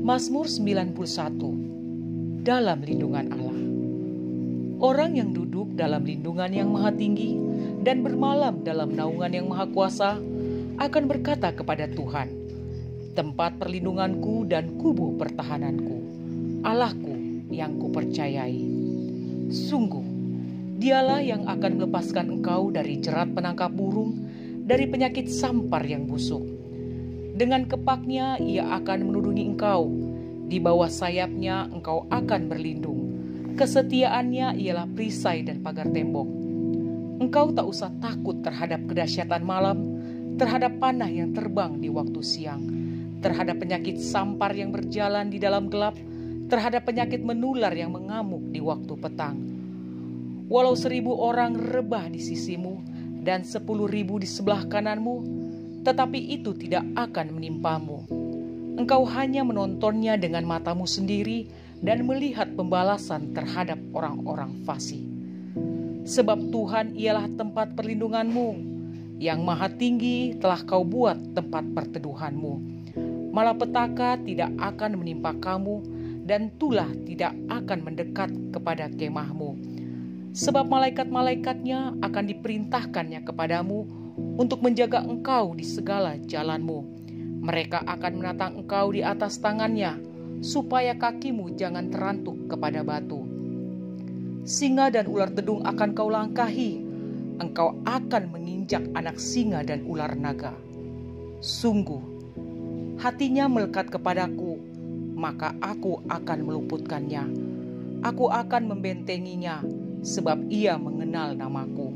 Mazmur 91. Dalam lindungan Allah. Orang yang duduk dalam lindungan yang maha tinggi dan bermalam dalam naungan yang maha kuasa akan berkata kepada Tuhan, tempat perlindunganku dan kubu pertahananku, Allahku yang kupercayai. Sungguh, dialah yang akan melepaskan engkau dari jerat penangkap burung, dari penyakit sampar yang busuk. Dengan kepaknya ia akan menuruni engkau, di bawah sayapnya engkau akan berlindung. Kesetiaannya ialah perisai dan pagar tembok. Engkau tak usah takut terhadap kedahsyatan malam, terhadap panah yang terbang di waktu siang, terhadap penyakit sampar yang berjalan di dalam gelap, terhadap penyakit menular yang mengamuk di waktu petang. Walau 1.000 orang rebah di sisimu dan 10.000 di sebelah kananmu, tetapi itu tidak akan menimpamu. Engkau hanya menontonnya dengan matamu sendiri dan melihat pembalasan terhadap orang-orang fasik. Sebab Tuhan ialah tempat perlindunganmu, yang maha tinggi telah kau buat tempat perteduhanmu. Malapetaka tidak akan menimpa kamu, dan tulah tidak akan mendekat kepada kemahmu. Sebab malaikat-malaikatnya akan diperintahkannya kepadamu untuk menjaga engkau di segala jalanmu. Mereka akan menatang engkau di atas tangannya, supaya kakimu jangan terantuk kepada batu. Singa dan ular tedung akan kau langkahi, engkau akan menginjak anak singa dan ular naga. Sungguh, hatinya melekat kepadaku, maka aku akan meluputkannya. Aku akan membentenginya, sebab ia mengenal namaku.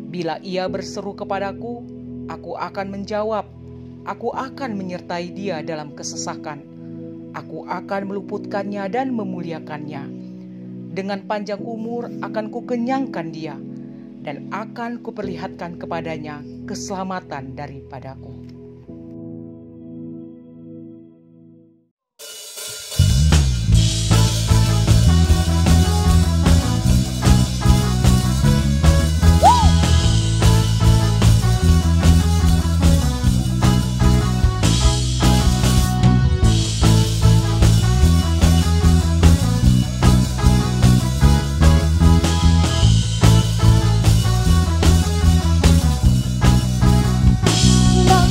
Bila ia berseru kepadaku, aku akan menjawab. Aku akan menyertai dia dalam kesesakan. Aku akan meluputkannya dan memuliakannya. Dengan panjang umur akan kukenyangkan dia, dan akan kuperlihatkan kepadanya keselamatan daripadaku.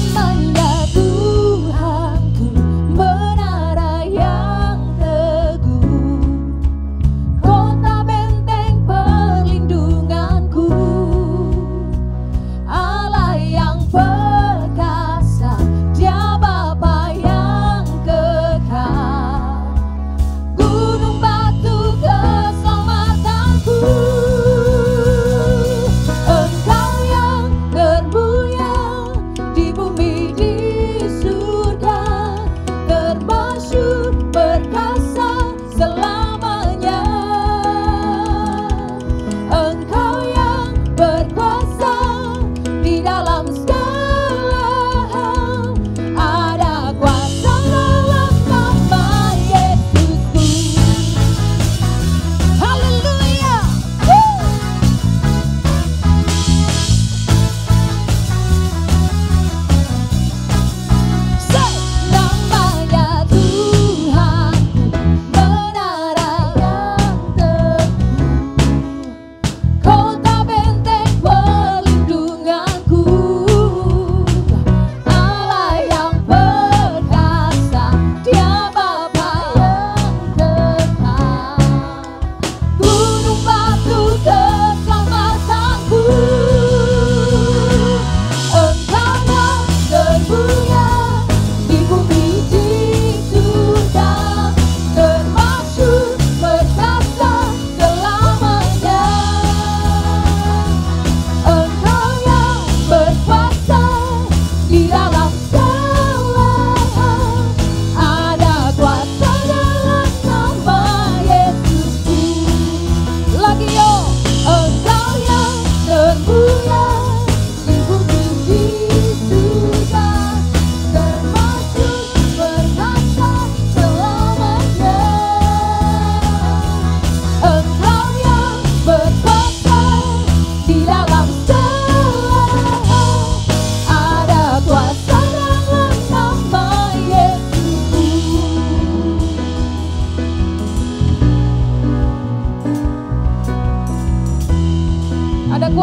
Mama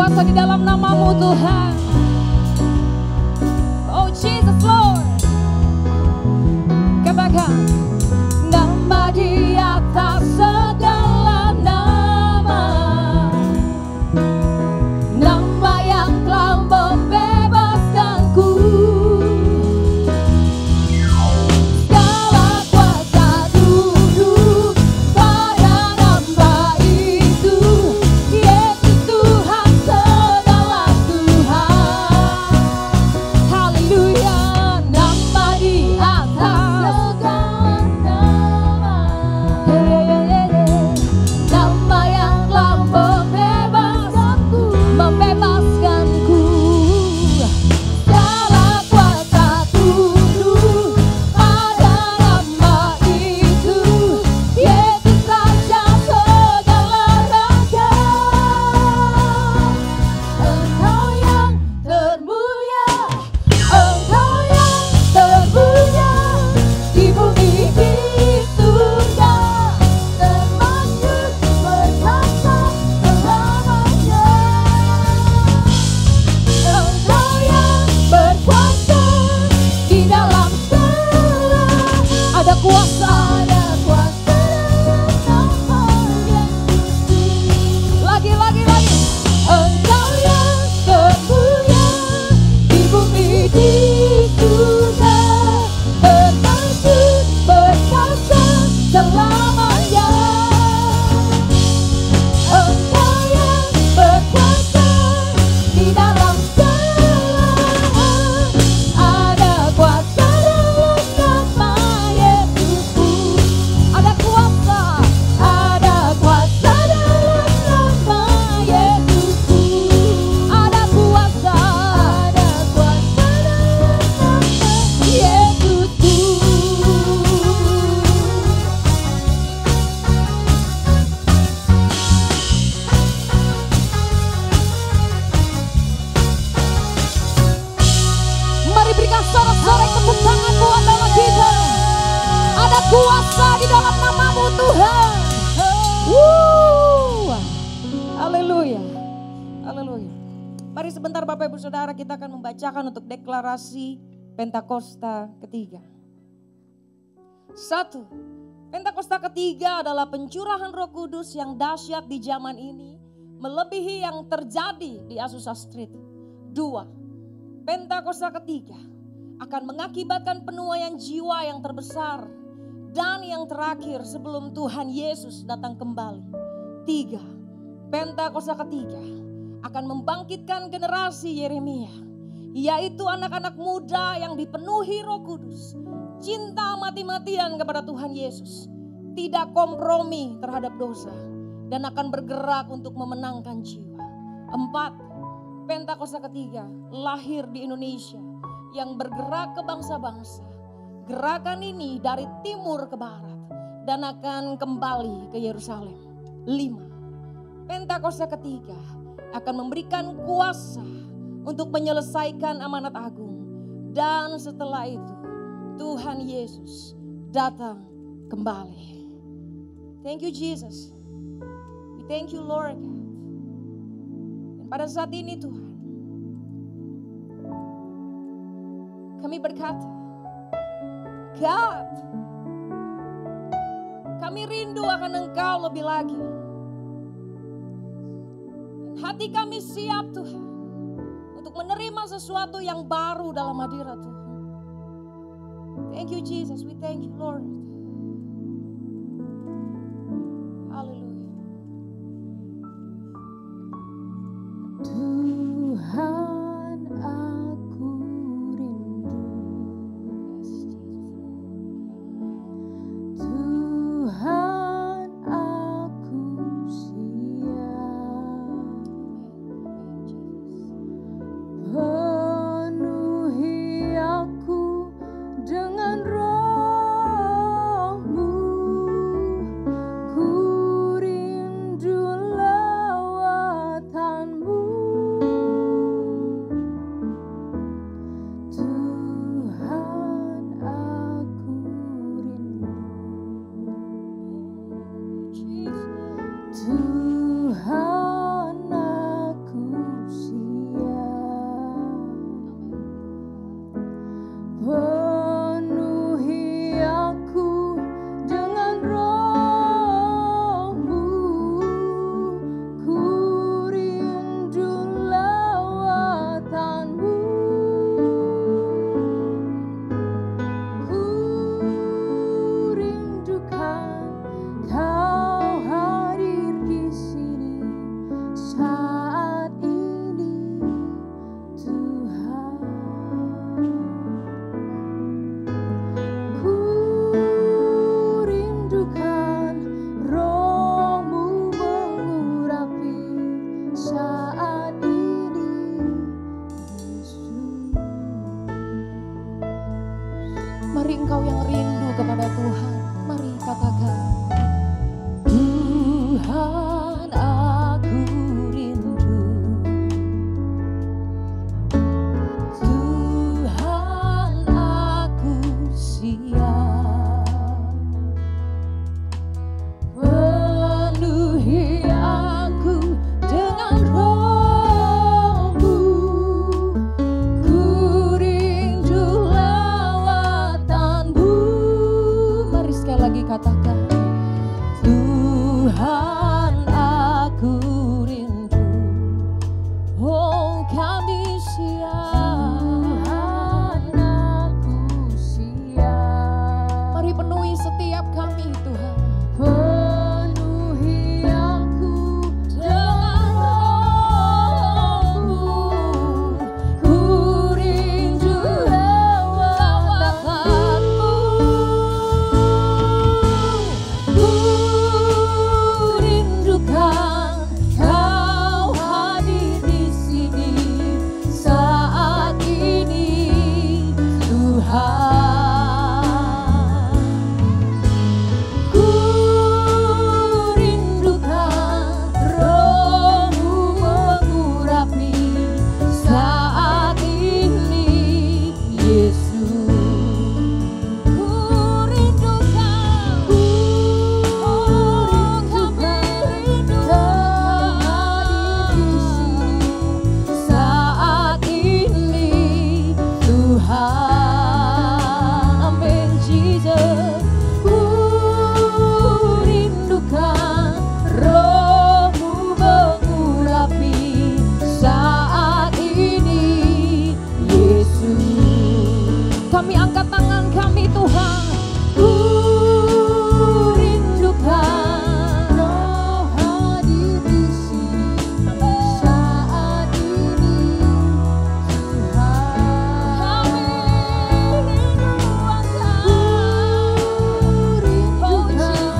kuasa di dalam nama-Mu Tuhan. Oh Jesus Lord. Katakan, nama di atas segala nama, nama yang telah membebaskanku. Segala kuasa tunduk pada nama itu, Yesus Tuhan segala Tuhan. Haleluya, nama di atas segala nama, nama yang telah membebaskanku. Segala kuasa tunduk pada nama itu, Yesus Raja segala raja. Engkau yang termulia, Engkau yang termulia di bumi di surga, termasyhur berkata selamanya. Engkau yang berkuasa di dalam segala, ada kuasa dalam nama Yesus. Lagi. Engkau yang termulia di bumi di surga, termasyhur berkata selamanya. Engkau yang berkuasa di dalam segala, ada kuasa dalam nama Yesusku. Ada kuasa dalam nama Yesusku. Ada kuasa dalam nama Yesusku. Mari berikan sorak-sorai tepuk tangan buat nama kita. Ada kuasa di dalam nama-Mu Tuhan. Haleluya. Haleluya. Mari sebentar Bapak Ibu Saudara, kita akan membacakan untuk deklarasi Pentakosta ketiga. 1. Pentakosta ketiga adalah pencurahan Roh Kudus yang dahsyat di zaman ini, melebihi yang terjadi di Azusa Street. 2. Pentakosta ketiga akan mengakibatkan penuaian jiwa yang terbesar dan yang terakhir sebelum Tuhan Yesus datang kembali. 3. Pentakosta ketiga akan membangkitkan generasi Yeremia, yaitu anak-anak muda yang dipenuhi Roh Kudus, cinta mati-matian kepada Tuhan Yesus, tidak kompromi terhadap dosa, dan akan bergerak untuk memenangkan jiwa. 4. Pentakosta ketiga lahir di Indonesia yang bergerak ke bangsa-bangsa. Gerakan ini dari timur ke barat dan akan kembali ke Yerusalem. 5. Pentakosta ketiga akan memberikan kuasa untuk menyelesaikan amanat agung. Dan setelah itu Tuhan Yesus datang kembali. Thank you Jesus. We thank you Lord. Dan pada saat ini Tuhan, kami berkata, God, kami rindu akan Engkau lebih lagi. Hati kami siap Tuhan untuk menerima sesuatu yang baru dalam hadirat Tuhan. Thank you Jesus, we thank you Lord. Haleluya. Tuhan aku rindu, Tuhan aku siap, penuhi aku dengan roh katakan, Tuhan aku rindu, oh kami siap, Tuhan aku siap. Mari penuhi setiap kami Tuhan. Penuhi aku dengan roh-Mu, ku rindu lewat-Mu, ku rindukan Kau hadir di sini saat ini Tuhan. Kami angkat tangan kami Tuhan, ku rindukan Roh hadir di sini saat ini Tuhan. Kami rindukan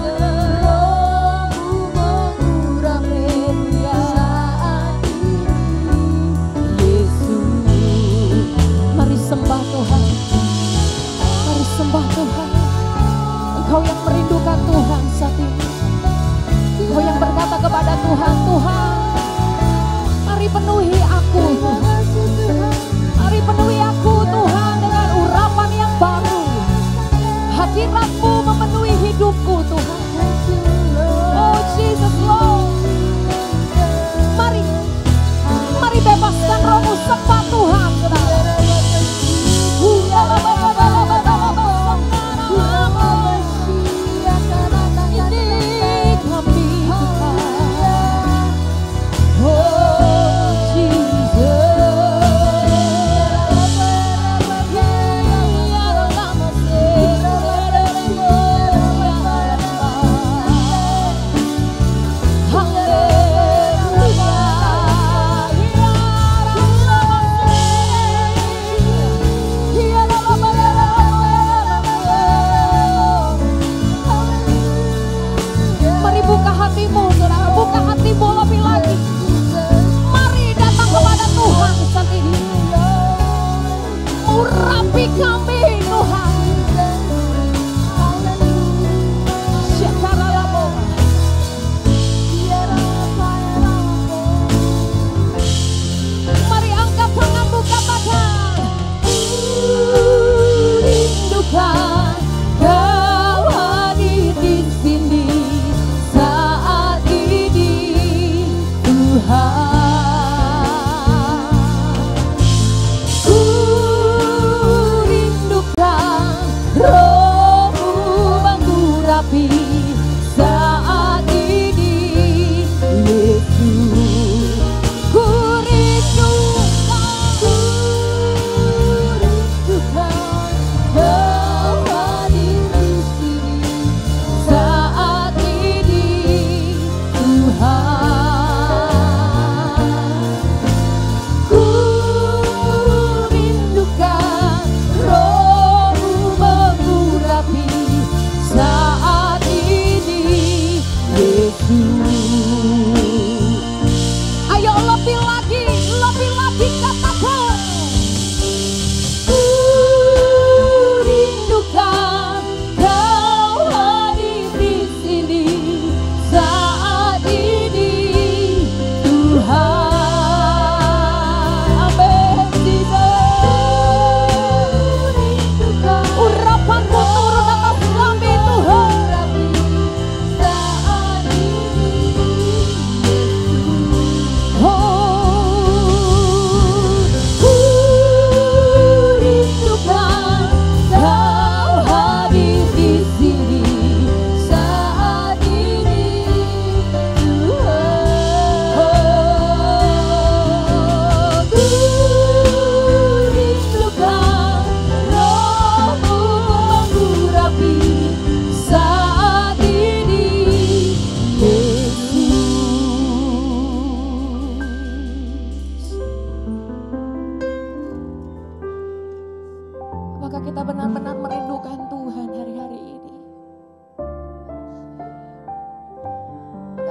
Roh-Mu mengurapi saat ini Yesus. Mari sembah Tuhan. Sembah Tuhan, Engkau yang merindukan Tuhan saat ini. Engkau yang berkata kepada Tuhan, Tuhan, mari penuhi aku Tuhan. Mari penuhi aku Tuhan dengan urapan yang baru. Hadirat-Mu memenuhi hidupku Tuhan. Oh Jesus Lord. Mari bebaskan roh-Mu, sembah Tuhan. Saat ini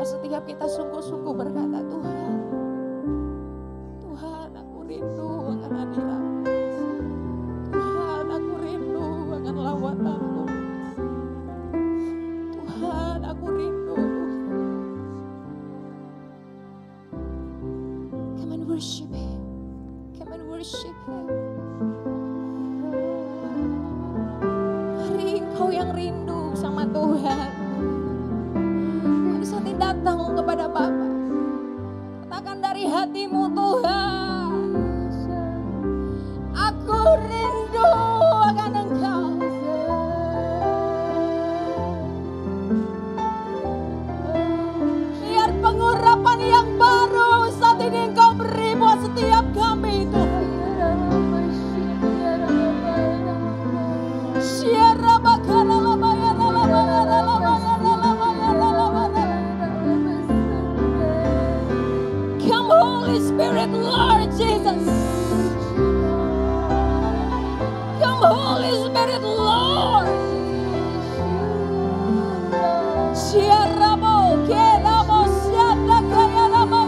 Biar setiap kita sungguh-sungguh berkata, Tuhan, Tuhan aku rindu akan hadirat. Tuhan aku rindu akan lawatanmu. Tuhan aku rindu. Come and worship Him. Come and worship Him. Hari engkau yang rindu sama Tuhan, mari saat ini datang kepada Bapa. Katakan dari hatimu, Tuhan, aku rindu akan Engkau. Biar pengurapan yang baru saat ini Engkau beri buat setiap kami, Tuhan. Come Holy Spirit, Lord Jesus. Come Holy Spirit, Lord. Siaramo, keramo, siada kaya ramo,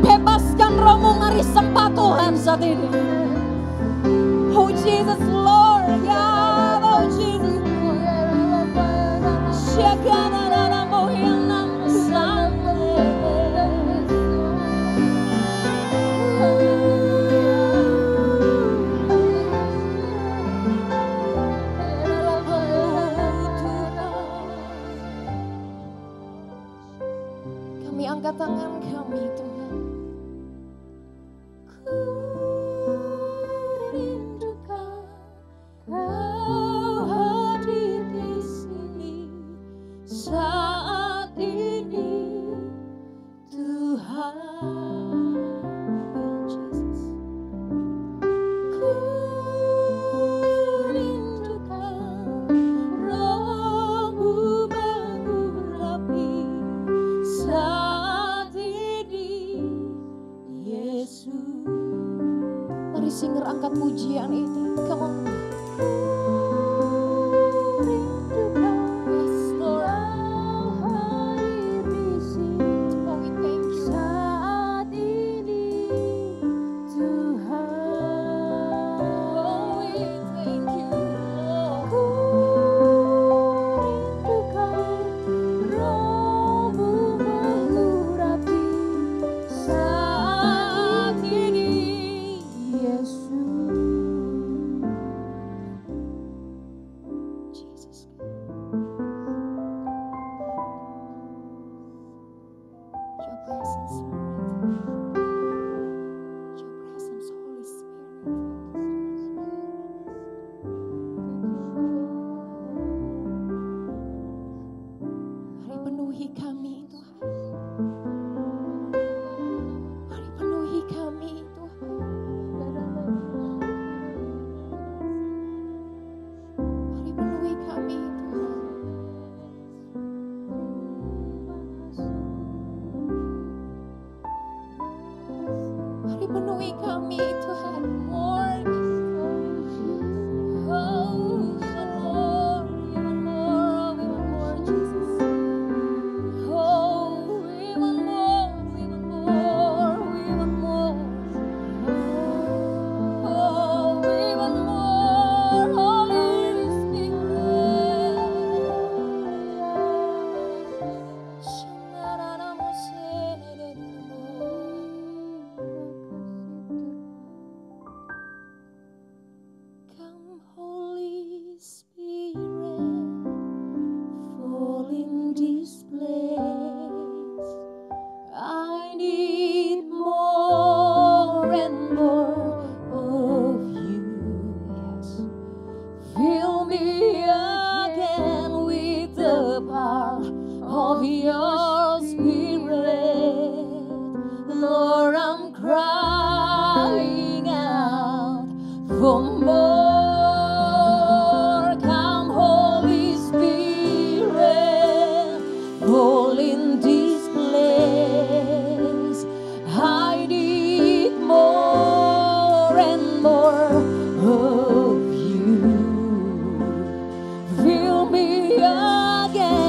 bebaskan rohmu ngari sempat Tuhan saat ini. Oh Jesus, Lord God, oh Jesus, Shakanaramo yang kami angkat tangan kami, Tuhan. Singer angkat pujian itu. Come on. Penuhi kami Tuhan, more, oh, even more, Jesus. Oh, even more, oh, even more, Holy Spirit. Come, Holy Spirit, fall in this place. I need more and more of you. Yes, fill me again with the power of your Spirit. Lord, I'm crying out for more. Come, Holy Spirit, fall in this place. I need more and more of you. Fill me again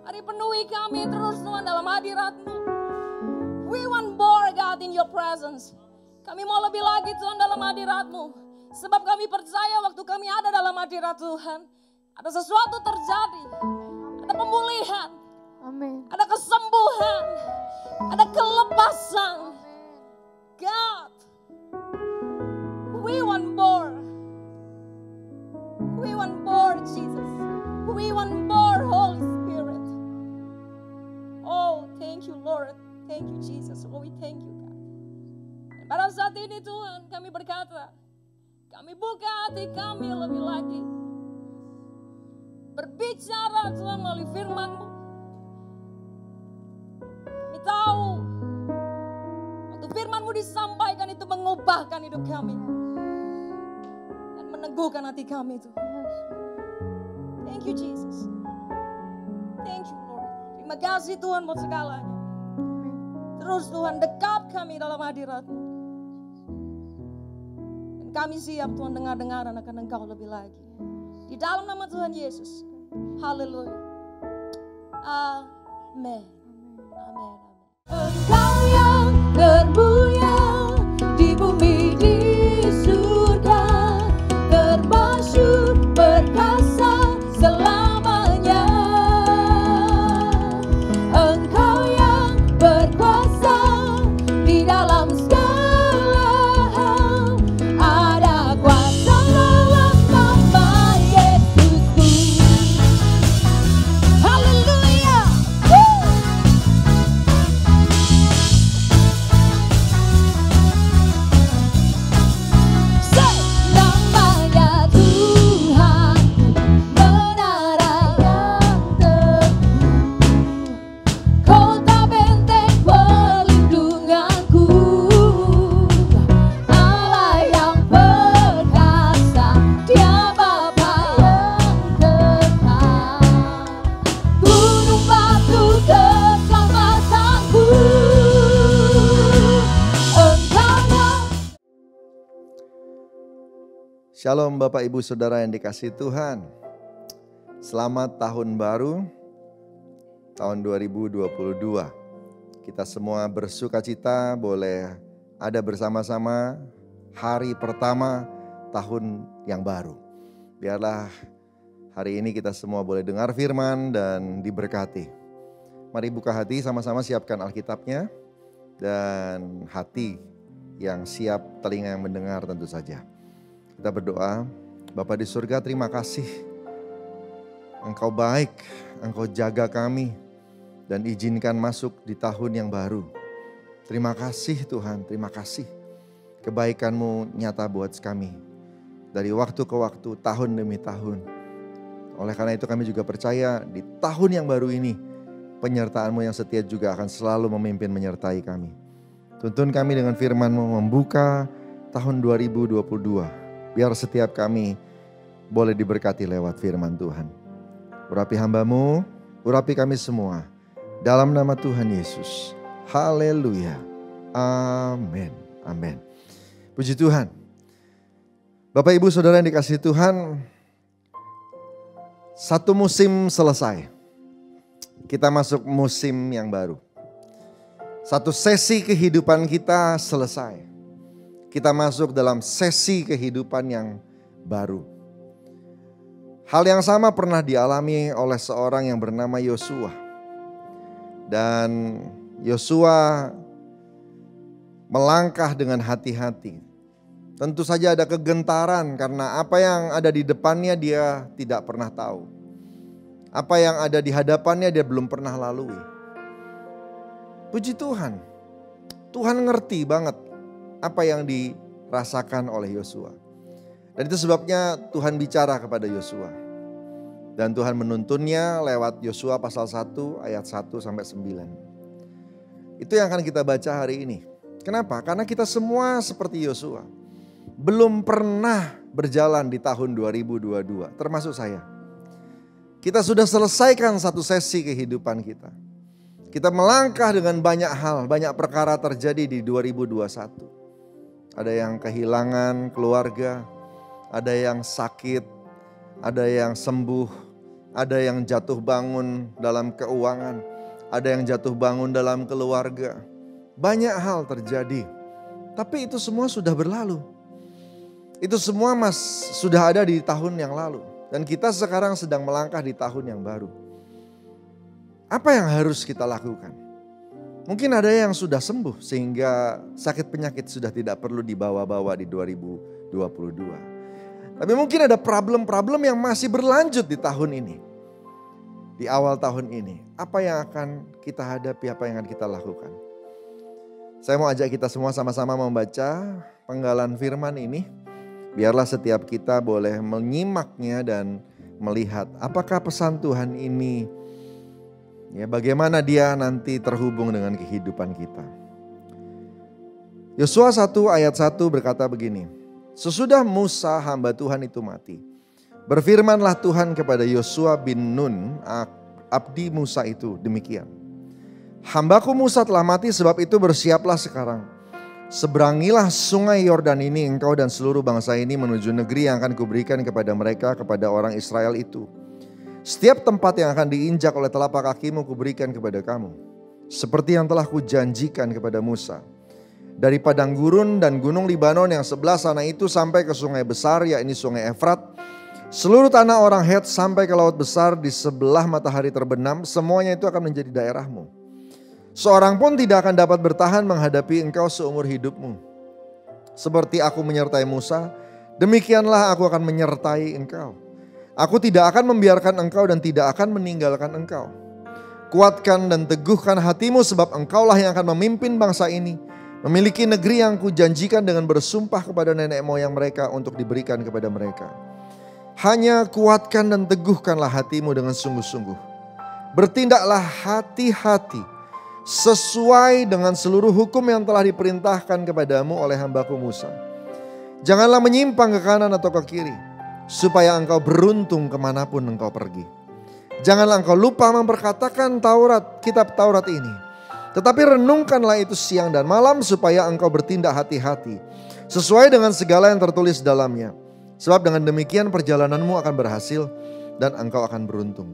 Hari penuhi kami terus Tuhan dalam hadirat-Mu. We want more God in your presence. Kami mau lebih lagi Tuhan dalam hadirat-Mu. Sebab kami percaya waktu kami ada dalam hadirat Tuhan, ada sesuatu terjadi. Ada pemulihan. Amin. Ada kesembuhan. Ada kelepasan. God, we want more. We want more Jesus. We want more Holy Spirit. Oh, thank you Lord. Thank you Jesus. Oh, we thank you God. Dan pada saat ini Tuhan kami berkata, kami buka hati kami lebih lagi. Berbicara Tuhan melalui firman-Mu. Kami tahu waktu firman-Mu disampaikan itu mengubahkan hidup kami. Dan meneguhkan hati kami Tuhan. Thank you Jesus. Thank you Lord. Terima kasih Tuhan buat segalanya. Terus Tuhan dekat kami dalam hadirat-Mu. Dan kami siap Tuhan dengar-dengaran akan Engkau lebih lagi. Di dalam nama Tuhan Yesus. Haleluya. Amin. Amin. Engkau yang termulia di bumi di surga, termasyhur perkasa selamanya. Engkau yang berkuasa di dalam segala hal, ada kuasa dalam nama Yesusku. Haleluya. Namanya Tuhan menara yang teguh, kota benteng perlindunganku, Allah yang perkasa, Dia Bapa yang kekal, gunung batu keselamatanku. Engkau. Shalom Bapak Ibu Saudara yang dikasihi Tuhan. Selamat tahun baru, tahun 2022. Kita semua bersuka cita boleh ada bersama-sama hari pertama tahun yang baru. Biarlah hari ini kita semua boleh dengar firman dan diberkati. Mari buka hati sama-sama, siapkan Alkitabnya. Dan hati yang siap, telinga yang mendengar tentu saja. Kita berdoa. Bapa di surga, terima kasih. Engkau baik, Engkau jaga kami dan izinkan masuk di tahun yang baru. Terima kasih Tuhan, terima kasih. Kebaikan-Mu nyata buat kami. Dari waktu ke waktu, tahun demi tahun. Oleh karena itu kami juga percaya di tahun yang baru ini, penyertaan-Mu yang setia juga akan selalu memimpin menyertai kami. Tuntun kami dengan firman-Mu membuka tahun 2022. Biar setiap kami boleh diberkati lewat firman Tuhan. Urapi hamba-Mu, urapi kami semua. Dalam nama Tuhan Yesus. Haleluya. Amin. Amin. Puji Tuhan. Bapak Ibu Saudara yang dikasihi Tuhan. Satu musim selesai. Kita masuk musim yang baru. Satu sesi kehidupan kita selesai. Kita masuk dalam sesi kehidupan yang baru. Hal yang sama pernah dialami oleh seorang yang bernama Yosua. Dan Yosua melangkah dengan hati-hati. Tentu saja ada kegentaran karena apa yang ada di depannya dia tidak pernah tahu. Apa yang ada di hadapannya dia belum pernah lalui. Puji Tuhan. Tuhan ngerti banget apa yang dirasakan oleh Yosua. Dan itu sebabnya Tuhan bicara kepada Yosua. Dan Tuhan menuntunnya lewat Yosua pasal 1 ayat 1 sampai 9. Itu yang akan kita baca hari ini. Kenapa? Karena kita semua seperti Yosua. Belum pernah berjalan di tahun 2022, termasuk saya. Kita sudah selesaikan satu sesi kehidupan kita. Kita melangkah dengan banyak hal, banyak perkara terjadi di 2021. Ada yang kehilangan keluarga, ada yang sakit, ada yang sembuh, ada yang jatuh bangun dalam keuangan, ada yang jatuh bangun dalam keluarga. Banyak hal terjadi, tapi itu semua sudah berlalu. Itu semua sudah ada di tahun yang lalu. Dan kita sekarang sedang melangkah di tahun yang baru. Apa yang harus kita lakukan? Mungkin ada yang sudah sembuh sehingga sakit penyakit sudah tidak perlu dibawa-bawa di 2022. Tapi mungkin ada problem-problem yang masih berlanjut di tahun ini. Di awal tahun ini. Apa yang akan kita hadapi, apa yang akan kita lakukan? Saya mau ajak kita semua sama-sama membaca penggalan firman ini. Biarlah setiap kita boleh menyimaknya dan melihat apakah pesan Tuhan ini, ya, bagaimana dia nanti terhubung dengan kehidupan kita. Yosua 1 ayat 1 berkata begini. Sesudah Musa hamba Tuhan itu mati, berfirmanlah Tuhan kepada Yosua bin Nun, abdi Musa itu, demikian. Hambaku Musa telah mati, sebab itu bersiaplah sekarang. Seberangilah sungai Yordan ini, engkau dan seluruh bangsa ini menuju negeri yang akan kuberikan kepada mereka, kepada orang Israel itu. Setiap tempat yang akan diinjak oleh telapak kakimu kuberikan kepada kamu. Seperti yang telah kujanjikan kepada Musa. Dari padang gurun dan gunung Libanon yang sebelah sana itu sampai ke sungai besar, yakni sungai Efrat. Seluruh tanah orang Het sampai ke laut besar di sebelah matahari terbenam, semuanya itu akan menjadi daerahmu. Seorang pun tidak akan dapat bertahan menghadapi engkau seumur hidupmu. Seperti aku menyertai Musa, demikianlah aku akan menyertai engkau. Aku tidak akan membiarkan engkau dan tidak akan meninggalkan engkau. Kuatkan dan teguhkan hatimu, sebab engkaulah yang akan memimpin bangsa ini, memiliki negeri yang kujanjikan dengan bersumpah kepada nenek moyang mereka untuk diberikan kepada mereka. Hanya kuatkan dan teguhkanlah hatimu dengan sungguh-sungguh. Bertindaklah hati-hati sesuai dengan seluruh hukum yang telah diperintahkan kepadamu oleh hambaku Musa. Janganlah menyimpang ke kanan atau ke kiri, supaya engkau beruntung kemanapun engkau pergi. Janganlah engkau lupa memperkatakan kitab Taurat ini, tetapi renungkanlah itu siang dan malam, supaya engkau bertindak hati-hati sesuai dengan segala yang tertulis dalamnya. Sebab dengan demikian perjalananmu akan berhasil dan engkau akan beruntung.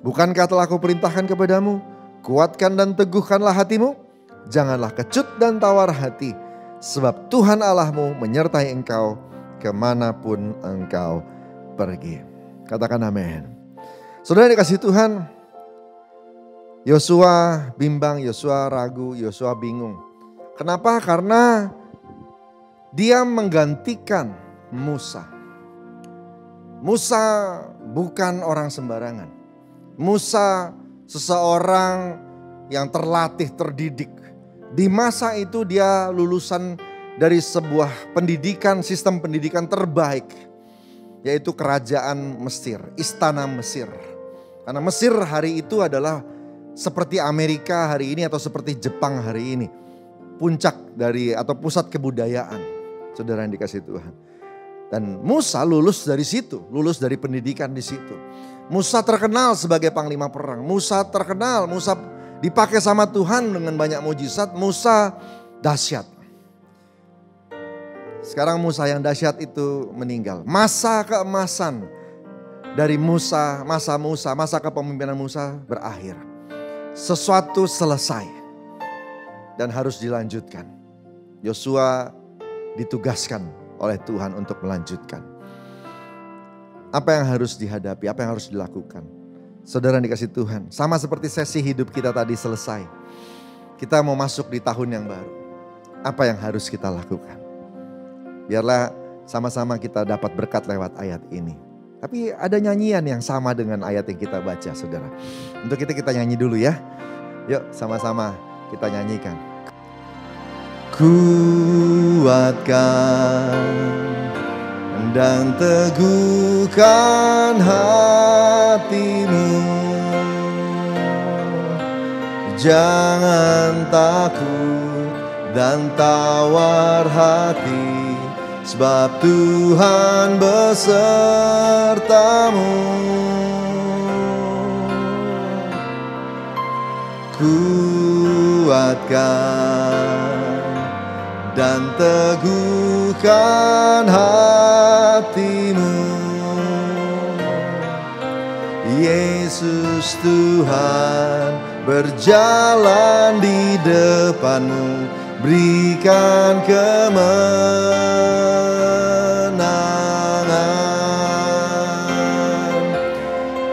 Bukankah telah kuperintahkan kepadamu? Kuatkan dan teguhkanlah hatimu, janganlah kecut dan tawar hati, sebab Tuhan Allahmu menyertai engkau kemanapun engkau pergi. Katakan amin. Saudara dikasih Tuhan, Yosua bimbang, Yosua ragu, Yosua bingung. Kenapa? Karena dia menggantikan Musa. Musa bukan orang sembarangan. Musa seseorang yang terlatih, terdidik. Di masa itu dia lulusan dari sebuah pendidikan, sistem pendidikan terbaik. Yaitu kerajaan Mesir, istana Mesir. Karena Mesir hari itu adalah seperti Amerika hari ini atau seperti Jepang hari ini. Puncak dari atau pusat kebudayaan. Saudara yang dikasih Tuhan. Dan Musa lulus dari situ, lulus dari pendidikan di situ. Musa terkenal sebagai panglima perang. Musa terkenal, Musa dipakai sama Tuhan dengan banyak mujizat. Musa dahsyat. Sekarang Musa yang dahsyat itu meninggal. Masa keemasan dari Musa, masa kepemimpinan Musa berakhir. Sesuatu selesai dan harus dilanjutkan. Yosua ditugaskan oleh Tuhan untuk melanjutkan. Apa yang harus dihadapi, apa yang harus dilakukan. Saudara yang dikasih Tuhan, sama seperti sesi hidup kita tadi selesai. Kita mau masuk di tahun yang baru. Apa yang harus kita lakukan? Biarlah sama-sama kita dapat berkat lewat ayat ini. Tapi ada nyanyian yang sama dengan ayat yang kita baca, saudara. Untuk itu kita nyanyi dulu ya. Yuk sama-sama kita nyanyikan. Kuatkan dan teguhkan hatimu, jangan takut dan tawar hati, sebab Tuhan besertamu. Kuatkan dan teguhkan hatimu, Yesus Tuhan berjalan di depanmu, berikan kemenangan.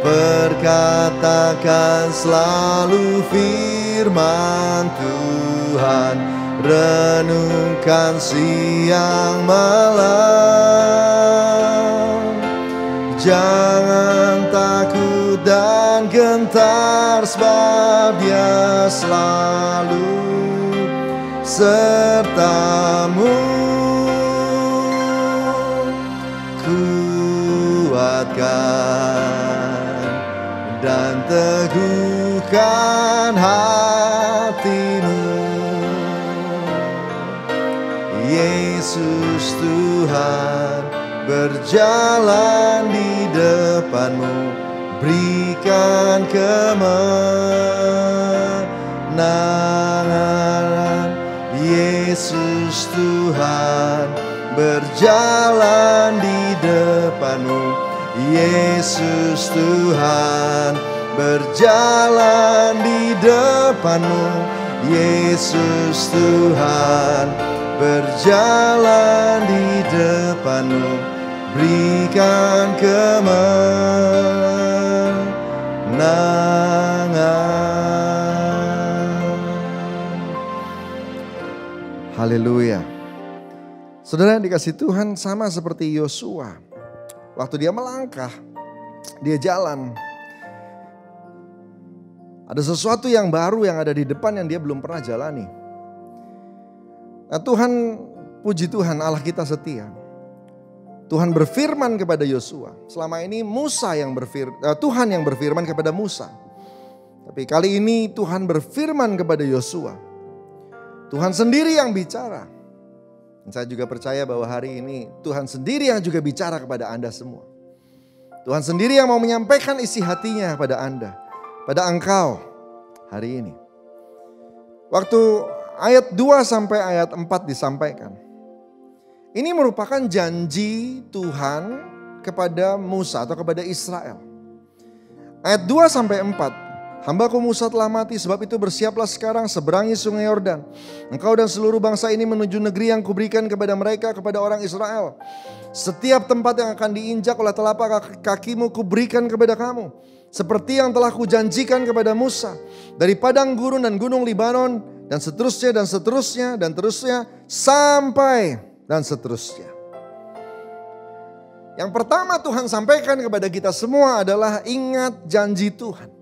Perkatakan selalu firman Tuhan, renungkan siang malam. Jangan takut dan gentar, sebab Dia selalu sertamu. Kuatkan dan teguhkan hatimu. Yesus Tuhan berjalan di depanmu, berikan kemenangan. Yesus Tuhan berjalan di depanmu, Yesus Tuhan berjalan di depanmu, Yesus Tuhan berjalan di depanmu, berikan kemenangan. Haleluya. Saudara yang dikasihi Tuhan, sama seperti Yosua. Waktu dia melangkah, dia jalan. Ada sesuatu yang baru yang ada di depan yang dia belum pernah jalani. Nah Tuhan, puji Tuhan, Allah kita setia. Tuhan berfirman kepada Yosua. Selama ini Tuhan yang berfirman kepada Musa. Tapi kali ini Tuhan berfirman kepada Yosua. Tuhan sendiri yang bicara. Dan saya juga percaya bahwa hari ini Tuhan sendiri yang juga bicara kepada Anda semua. Tuhan sendiri yang mau menyampaikan isi hatinya pada Anda, pada engkau hari ini. Waktu ayat 2 sampai ayat 4 disampaikan. Ini merupakan janji Tuhan kepada Musa atau kepada Israel. Ayat 2 sampai 4. Hambaku Musa telah mati, sebab itu bersiaplah sekarang, seberangi sungai Yordan. Engkau dan seluruh bangsa ini menuju negeri yang kuberikan kepada mereka, kepada orang Israel. Setiap tempat yang akan diinjak oleh telapak kakimu kuberikan kepada kamu. Seperti yang telah kujanjikan kepada Musa. Dari padang gurun dan gunung Libanon, dan seterusnya, dan seterusnya, dan terusnya, sampai dan seterusnya. Yang pertama Tuhan sampaikan kepada kita semua adalah ingat janji Tuhan.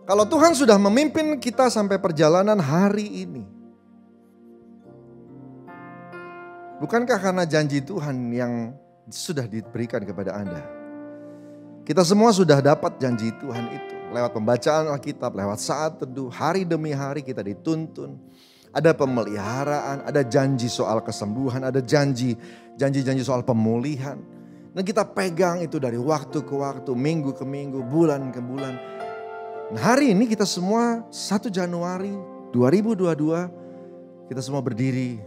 Kalau Tuhan sudah memimpin kita sampai perjalanan hari ini, bukankah karena janji Tuhan yang sudah diberikan kepada Anda? Kita semua sudah dapat janji Tuhan itu. Lewat pembacaan Alkitab, lewat saat teduh, hari demi hari kita dituntun. Ada pemeliharaan, ada janji soal kesembuhan, ada janji soal pemulihan. Dan kita pegang itu dari waktu ke waktu, minggu ke minggu, bulan ke bulan. Nah, hari ini kita semua 1 Januari 2022 kita semua berdiri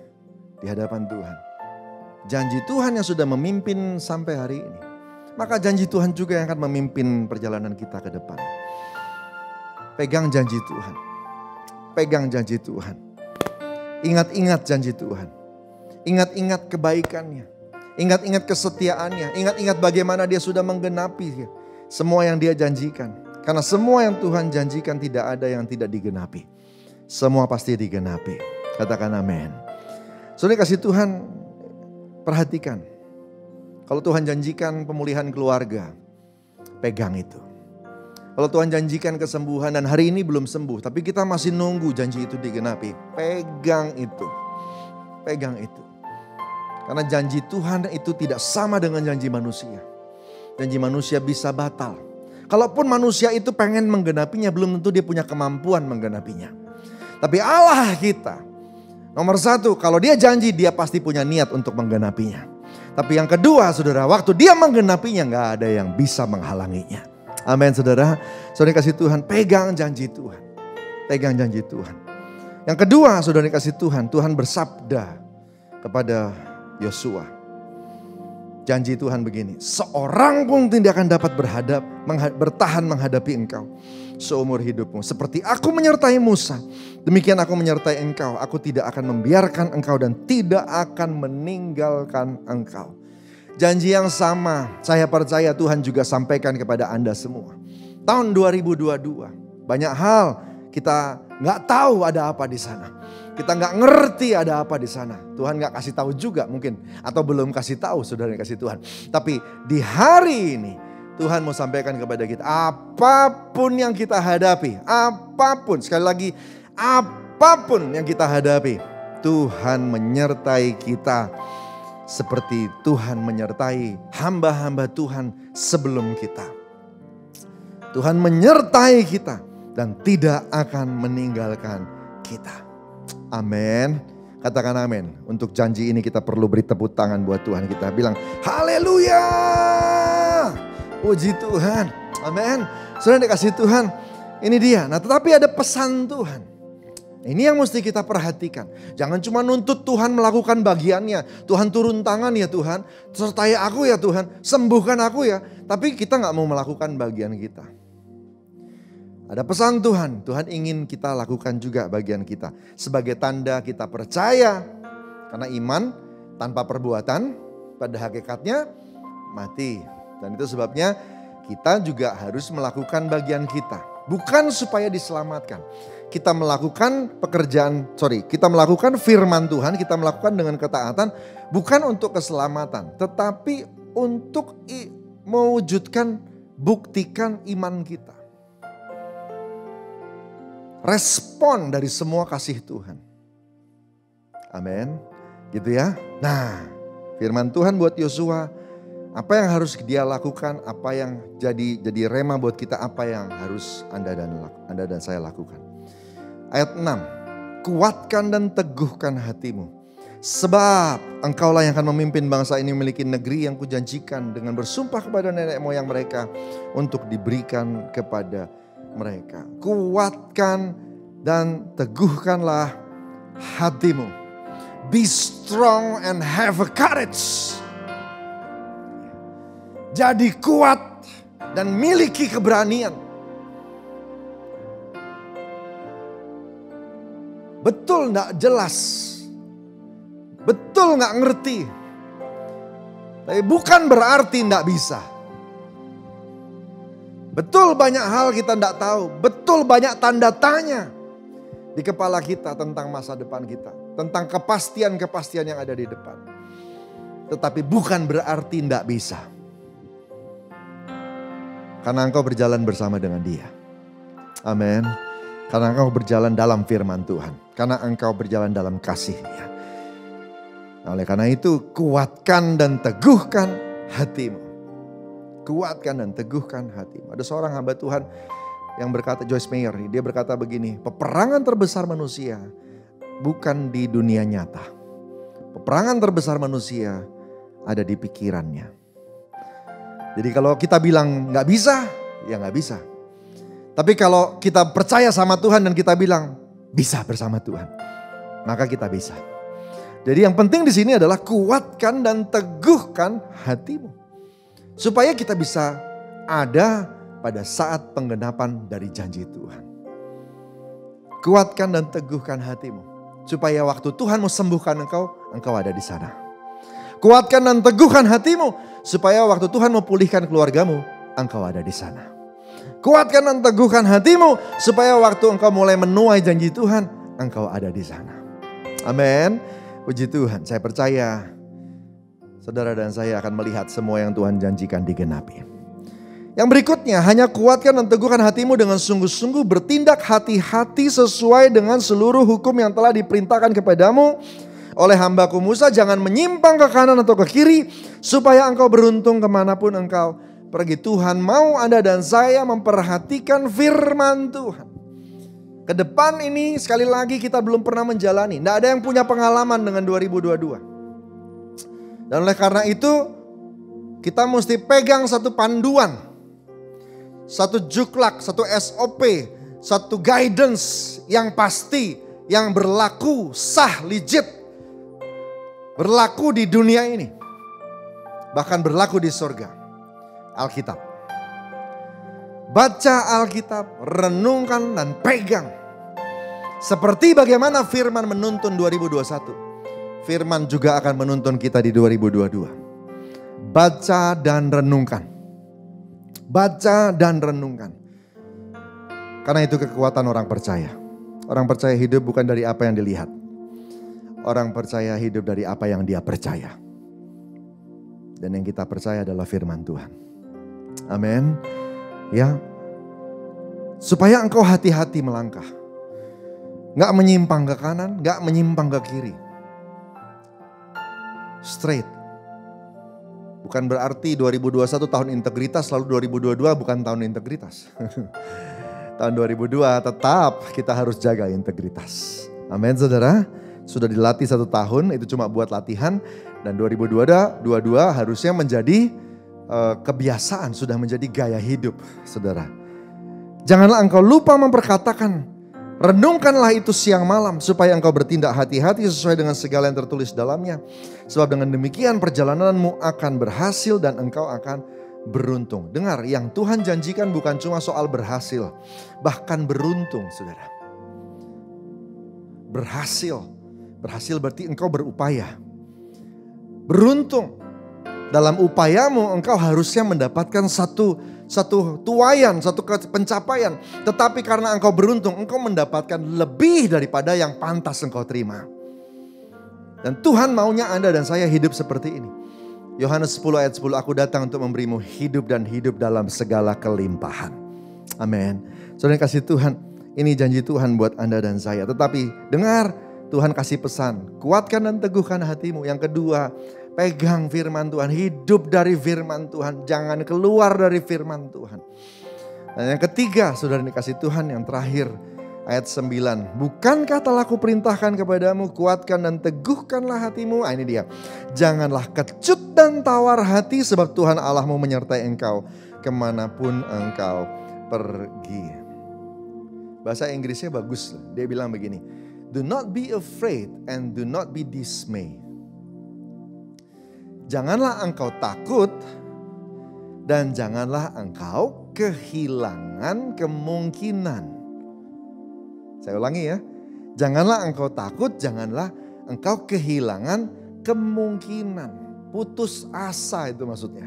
di hadapan Tuhan. Janji Tuhan yang sudah memimpin sampai hari ini. Maka janji Tuhan juga yang akan memimpin perjalanan kita ke depan. Pegang janji Tuhan. Pegang janji Tuhan. Ingat-ingat janji Tuhan. Ingat-ingat kebaikannya. Ingat-ingat kesetiaannya. Ingat-ingat bagaimana Dia sudah menggenapi semua yang Dia janjikan. Karena semua yang Tuhan janjikan tidak ada yang tidak digenapi. Semua pasti digenapi. Katakan amin. Saudara kasih Tuhan, perhatikan. Kalau Tuhan janjikan pemulihan keluarga, pegang itu. Kalau Tuhan janjikan kesembuhan dan hari ini belum sembuh, tapi kita masih nunggu janji itu digenapi. Pegang itu. Pegang itu. Karena janji Tuhan itu tidak sama dengan janji manusia. Janji manusia bisa batal. Kalaupun manusia itu pengen menggenapinya, belum tentu dia punya kemampuan menggenapinya. Tapi Allah kita, nomor 1, kalau Dia janji, Dia pasti punya niat untuk menggenapinya. Tapi yang kedua, saudara, waktu Dia menggenapinya, gak ada yang bisa menghalanginya. Amin, saudara. Saudara kasih Tuhan, pegang janji Tuhan. Pegang janji Tuhan. Yang kedua, saudara kasih Tuhan, Tuhan bersabda kepada Yosua. Janji Tuhan begini, seorang pun tidak akan dapat bertahan menghadapi engkau seumur hidupmu. Seperti aku menyertai Musa, demikian aku menyertai engkau. Aku tidak akan membiarkan engkau dan tidak akan meninggalkan engkau. Janji yang sama saya percaya Tuhan juga sampaikan kepada Anda semua. Tahun 2022 banyak hal kita nggak tahu ada apa di sana. Kita nggak ngerti ada apa di sana. Tuhan nggak kasih tahu juga mungkin. Atau belum kasih tahu, saudara yang kasih Tuhan. Tapi di hari ini Tuhan mau sampaikan kepada kita. Apapun yang kita hadapi. Apapun, sekali lagi. Apapun yang kita hadapi. Tuhan menyertai kita. Seperti Tuhan menyertai hamba-hamba Tuhan sebelum kita. Tuhan menyertai kita. Dan tidak akan meninggalkan kita. Amin. Katakan amin. Untuk janji ini kita perlu beri tepuk tangan buat Tuhan. Kita bilang haleluya. Puji Tuhan. Amin. Saudara dikasih Tuhan. Ini dia. Nah tetapi ada pesan Tuhan. Ini yang mesti kita perhatikan. Jangan cuma nuntut Tuhan melakukan bagiannya. Tuhan turun tangan ya Tuhan. Sertai aku ya Tuhan. Sembuhkan aku ya. Tapi kita gak mau melakukan bagian kita. Ada pesan Tuhan, Tuhan ingin kita lakukan juga bagian kita. Sebagai tanda kita percaya, karena iman tanpa perbuatan pada hakikatnya mati. Dan itu sebabnya kita juga harus melakukan bagian kita. Bukan supaya diselamatkan. Kita melakukan kita melakukan firman Tuhan, kita melakukan dengan ketaatan. Bukan untuk keselamatan, tetapi untuk mewujudkan, buktikan iman kita. Respon dari semua kasih Tuhan. Amin. Gitu ya. Nah, firman Tuhan buat Yosua, apa yang harus dia lakukan, apa yang jadi rema buat kita, apa yang harus Anda dan saya lakukan. Ayat 6. Kuatkan dan teguhkan hatimu. Sebab engkaulah yang akan memimpin bangsa ini memiliki negeri yang kujanjikan dengan bersumpah kepada nenek moyang mereka untuk diberikan kepada mereka. Kuatkan dan teguhkanlah hatimu. Be strong and have a courage. Jadi kuat dan miliki keberanian. Betul gak jelas. Betul gak ngerti. Tapi bukan berarti gak bisa. Betul banyak hal kita tidak tahu. Betul banyak tanda tanya di kepala kita tentang masa depan kita. Tentang kepastian-kepastian yang ada di depan. Tetapi bukan berarti tidak bisa. Karena engkau berjalan bersama dengan Dia. Amin. Karena engkau berjalan dalam firman Tuhan. Karena engkau berjalan dalam kasih-Nya. Oleh karena itu kuatkan dan teguhkan hatimu. Kuatkan dan teguhkan hatimu. Ada seorang hamba Tuhan yang berkata, Joyce Meyer, dia berkata begini, peperangan terbesar manusia bukan di dunia nyata. Peperangan terbesar manusia ada di pikirannya. Jadi kalau kita bilang gak bisa, ya gak bisa. Tapi kalau kita percaya sama Tuhan dan kita bilang bisa bersama Tuhan, maka kita bisa. Jadi yang penting di sini adalah kuatkan dan teguhkan hatimu. Supaya kita bisa ada pada saat penggenapan dari janji Tuhan. Kuatkan dan teguhkan hatimu. Supaya waktu Tuhan mau sembuhkan engkau ada di sana. Kuatkan dan teguhkan hatimu. Supaya waktu Tuhan mau pulihkan keluargamu, engkau ada di sana. Kuatkan dan teguhkan hatimu. Supaya waktu engkau mulai menuai janji Tuhan, engkau ada di sana. Amin. Puji Tuhan, saya percaya saudara dan saya akan melihat semua yang Tuhan janjikan digenapi. Yang berikutnya, hanya kuatkan dan teguhkan hatimu dengan sungguh-sungguh bertindak hati-hati sesuai dengan seluruh hukum yang telah diperintahkan kepadamu oleh hambaku Musa. Jangan menyimpang ke kanan atau ke kiri supaya engkau beruntung kemanapun engkau pergi. Tuhan mau Anda dan saya memperhatikan firman Tuhan. Ke depan ini sekali lagi kita belum pernah menjalani. Tidak ada yang punya pengalaman dengan 2022. Dan oleh karena itu kita mesti pegang satu panduan, satu juklak, satu SOP, satu guidance yang pasti, yang berlaku sah, legit, berlaku di dunia ini. bahkan berlaku di surga. Alkitab. Baca Alkitab, renungkan dan pegang. Seperti bagaimana firman menuntun 2021. Firman juga akan menuntun kita di 2022. Baca dan renungkan. Baca dan renungkan. Karena itu kekuatan orang percaya. Orang percaya hidup bukan dari apa yang dilihat. Orang percaya hidup dari apa yang dia percaya. Dan yang kita percaya adalah firman Tuhan. Amin. Ya. Supaya engkau hati-hati melangkah. Gak menyimpang ke kanan, gak menyimpang ke kiri. Straight. Bukan berarti 2021 tahun integritas, lalu 2022 bukan tahun integritas. Tahun 2002 tetap kita harus jaga integritas. Amin saudara. Sudah dilatih 1 tahun, itu cuma buat latihan. Dan 2022 harusnya menjadi kebiasaan, sudah menjadi gaya hidup saudara. Janganlah engkau lupa memperkatakan, renungkanlah itu siang malam supaya engkau bertindak hati-hati sesuai dengan segala yang tertulis dalamnya. Sebab dengan demikian perjalananmu akan berhasil dan engkau akan beruntung. Dengar, yang Tuhan janjikan bukan cuma soal berhasil, bahkan beruntung saudara. Berhasil. Berhasil berarti engkau berupaya. Beruntung. Dalam upayamu engkau harusnya mendapatkan satu tuaian, satu pencapaian. Tetapi karena engkau beruntung, engkau mendapatkan lebih daripada yang pantas engkau terima. Dan Tuhan maunya Anda dan saya hidup seperti ini. Yohanes 10 ayat 10, aku datang untuk memberimu hidup dan hidup dalam segala kelimpahan. Amin. Saudara kasih Tuhan, ini janji Tuhan buat Anda dan saya. Tetapi dengar, Tuhan kasih pesan, kuatkan dan teguhkan hatimu. Yang kedua, pegang firman Tuhan, hidup dari firman Tuhan. Jangan keluar dari firman Tuhan. Dan yang ketiga, saudara dikasih Tuhan, yang terakhir, ayat 9. Bukankah telah kuperintahkan kepadamu, kuatkan dan teguhkanlah hatimu. Ini dia. Janganlah kecut dan tawar hati, sebab Tuhan Allahmu menyertai engkau kemanapun engkau pergi. Bahasa Inggrisnya bagus. Dia bilang begini. Do not be afraid and do not be dismayed. Janganlah engkau takut dan janganlah engkau kehilangan kemungkinan. Saya ulangi ya. Janganlah engkau takut, janganlah engkau kehilangan kemungkinan. Putus asa itu maksudnya.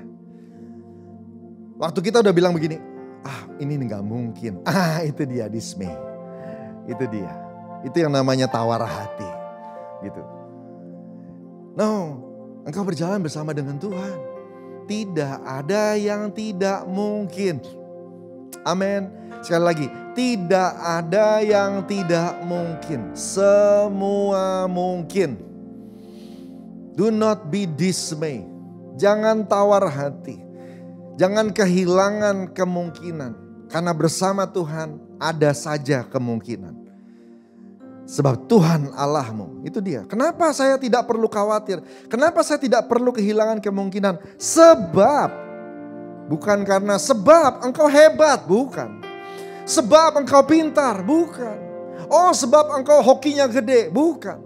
Waktu kita udah bilang begini, ini gak mungkin. Itu dia dismay. Itu dia. Itu yang namanya tawar hati. Gitu. No, engkau berjalan bersama dengan Tuhan. Tidak ada yang tidak mungkin. Amin. Sekali lagi, tidak ada yang tidak mungkin. Semua mungkin. Do not be dismayed. Jangan tawar hati. Jangan kehilangan kemungkinan. Karena bersama Tuhan ada saja kemungkinan. Sebab Tuhan Allahmu, itu dia. Kenapa saya tidak perlu khawatir? Kenapa saya tidak perlu kehilangan kemungkinan? Sebab, bukan karena sebab engkau hebat, bukan. Sebab engkau pintar, bukan. Oh, sebab engkau hokinya gede, bukan.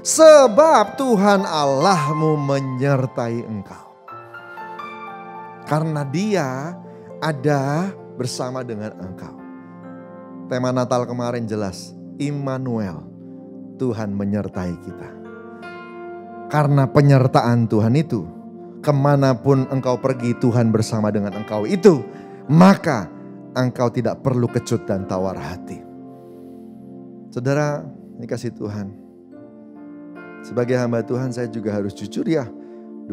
Sebab Tuhan Allahmu menyertai engkau. Karena Dia ada bersama dengan engkau. Tema Natal kemarin jelas. Immanuel, Tuhan menyertai kita. Karena penyertaan Tuhan itu, kemanapun engkau pergi Tuhan bersama dengan engkau itu, maka engkau tidak perlu kecut dan tawar hati. Saudara, dikasih Tuhan. Sebagai hamba Tuhan saya juga harus jujur ya.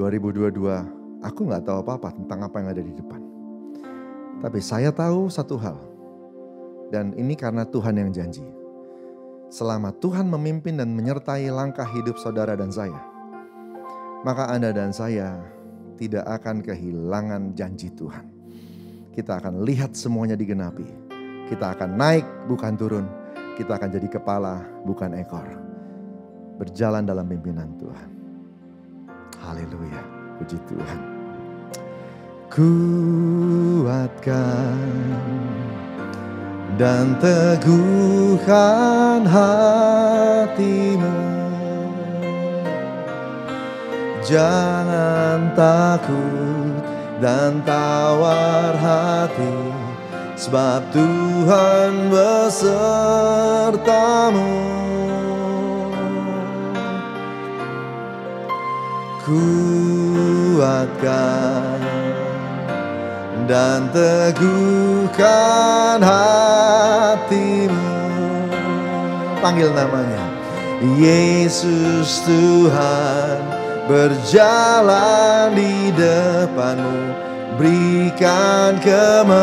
2022 aku gak tahu apa-apa tentang apa yang ada di depan. Tapi saya tahu satu hal. Dan ini karena Tuhan yang janji. Selama Tuhan memimpin dan menyertai langkah hidup saudara dan saya, maka Anda dan saya tidak akan kehilangan janji Tuhan. Kita akan lihat semuanya digenapi. Kita akan naik bukan turun. Kita akan jadi kepala bukan ekor. Berjalan dalam pimpinan Tuhan. Haleluya. Puji Tuhan. Kuatkan dan teguhkan hatimu. Jangan takut dan tawar hati, sebab Tuhan besertamu. Kuatkan dan teguhkan hatimu. Panggil namanya. Yesus Tuhan berjalan di depanmu, berikan kemenangan.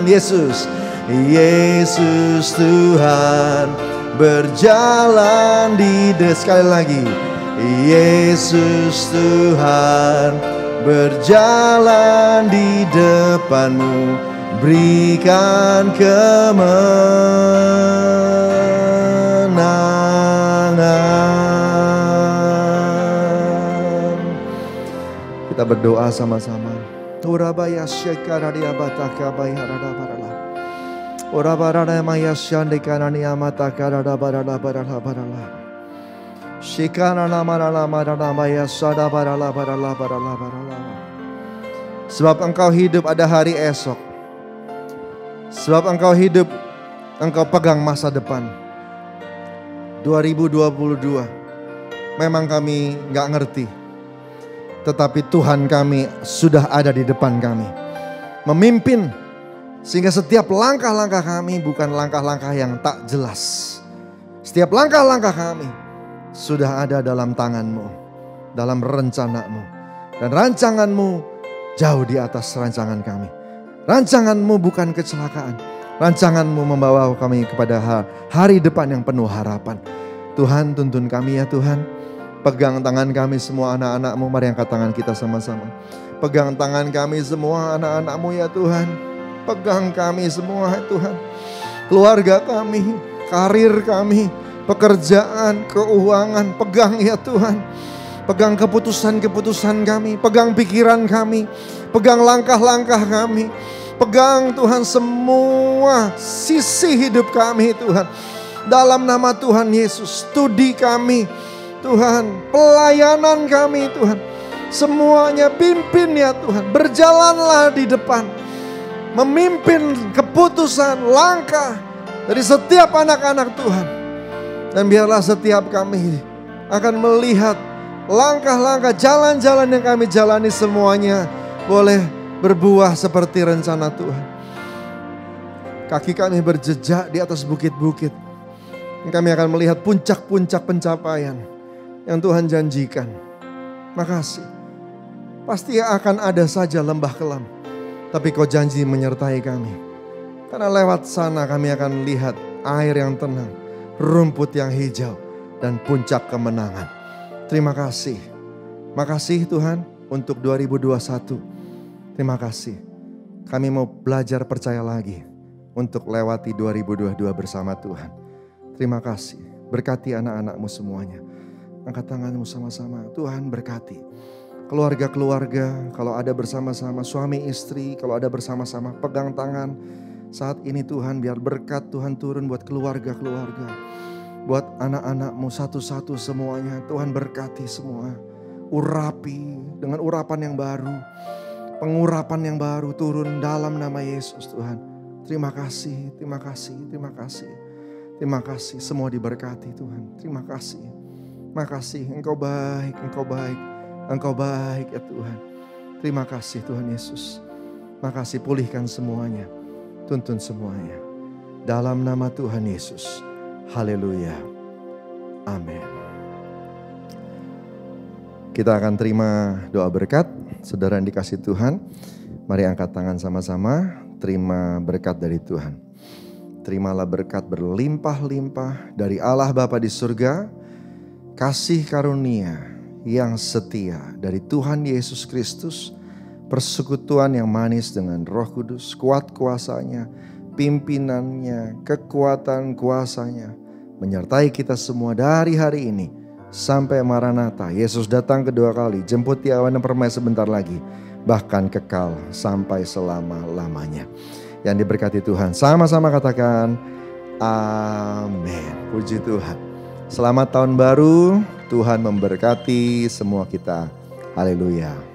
Yesus Tuhan berjalan di depan. Sekali lagi, Yesus Tuhan berjalan di depanmu, berikan kemenangan. Kita berdoa sama-sama. Urabaya syekaradia bataka bayarada barala. Urabarada maya syandekanani amataka rada barala barala barala. Shikanana marala marala maya sada barala barala barala barala. Sebab engkau hidup ada hari esok. Sebab engkau hidup, engkau pegang masa depan. 2022 memang kami gak ngerti, tetapi Tuhan kami sudah ada di depan kami, memimpin, sehingga setiap langkah-langkah kami bukan langkah-langkah yang tak jelas. Setiap langkah-langkah kami sudah ada dalam tangan-Mu, dalam rencana-Mu. Dan rancangan-Mu jauh di atas rancangan kami. Rancangan-Mu bukan kecelakaan. Rancangan-Mu membawa kami kepada hari depan yang penuh harapan. Tuhan, tuntun kami ya Tuhan. Pegang tangan kami semua anak-anak-Mu. Mari angkat tangan kita sama-sama. Pegang tangan kami semua anak-anak-Mu ya Tuhan. Pegang kami semua ya Tuhan. Keluarga kami, karir kami, pekerjaan, keuangan. Pegang ya Tuhan. Pegang keputusan-keputusan kami. Pegang pikiran kami. Pegang langkah-langkah kami. Pegang Tuhan semua sisi hidup kami Tuhan. Dalam nama Tuhan Yesus, studi kami Tuhan, pelayanan kami Tuhan. Semuanya pimpin ya Tuhan, berjalanlah di depan. Memimpin keputusan, langkah dari setiap anak-anak Tuhan. Dan biarlah setiap kami akan melihat langkah-langkah, jalan-jalan yang kami jalani semuanya boleh berbuah seperti rencana Tuhan. Kaki kami berjejak di atas bukit-bukit. Kami akan melihat puncak-puncak pencapaian yang Tuhan janjikan. Makasih. Pasti akan ada saja lembah kelam, tapi Kau janji menyertai kami. Karena lewat sana kami akan lihat air yang tenang, rumput yang hijau, dan puncak kemenangan. Terima kasih. Makasih Tuhan untuk 2021. Terima kasih. Kami mau belajar percaya lagi untuk lewati 2022 bersama Tuhan. Terima kasih. Berkati anak-anak-Mu semuanya. Angkat tangan-Mu sama-sama. Tuhan berkati. Keluarga-keluarga kalau ada bersama-sama. Suami istri kalau ada bersama-sama. Pegang tangan. Saat ini Tuhan biar berkat Tuhan turun buat keluarga-keluarga. Buat anak-anak-Mu satu-satu semuanya. Tuhan berkati semua. Urapi dengan urapan yang baru. Pengurapan yang baru turun dalam nama Yesus Tuhan. Terima kasih, terima kasih, terima kasih. Terima kasih, semua diberkati Tuhan. Terima kasih. Makasih, Engkau baik, Engkau baik. Engkau baik ya Tuhan. Terima kasih Tuhan Yesus. Makasih, pulihkan semuanya. Tuntun semuanya. Dalam nama Tuhan Yesus. Haleluya. Amin. Kita akan terima doa berkat. Saudara yang dikasih Tuhan, mari angkat tangan sama-sama. Terima berkat dari Tuhan. Terimalah berkat berlimpah-limpah dari Allah Bapa di surga. Kasih karunia yang setia dari Tuhan Yesus Kristus. Persekutuan yang manis dengan Roh Kudus. Kuat kuasanya, pimpinannya, kekuatan kuasanya. Menyertai kita semua dari hari ini sampai Maranatha. Yesus datang kedua kali. Jemput Tiawan dan Permai sebentar lagi. Bahkan kekal sampai selama-lamanya. Yang diberkati Tuhan. Sama-sama katakan amin. Puji Tuhan. Selamat tahun baru, Tuhan memberkati semua kita. Haleluya.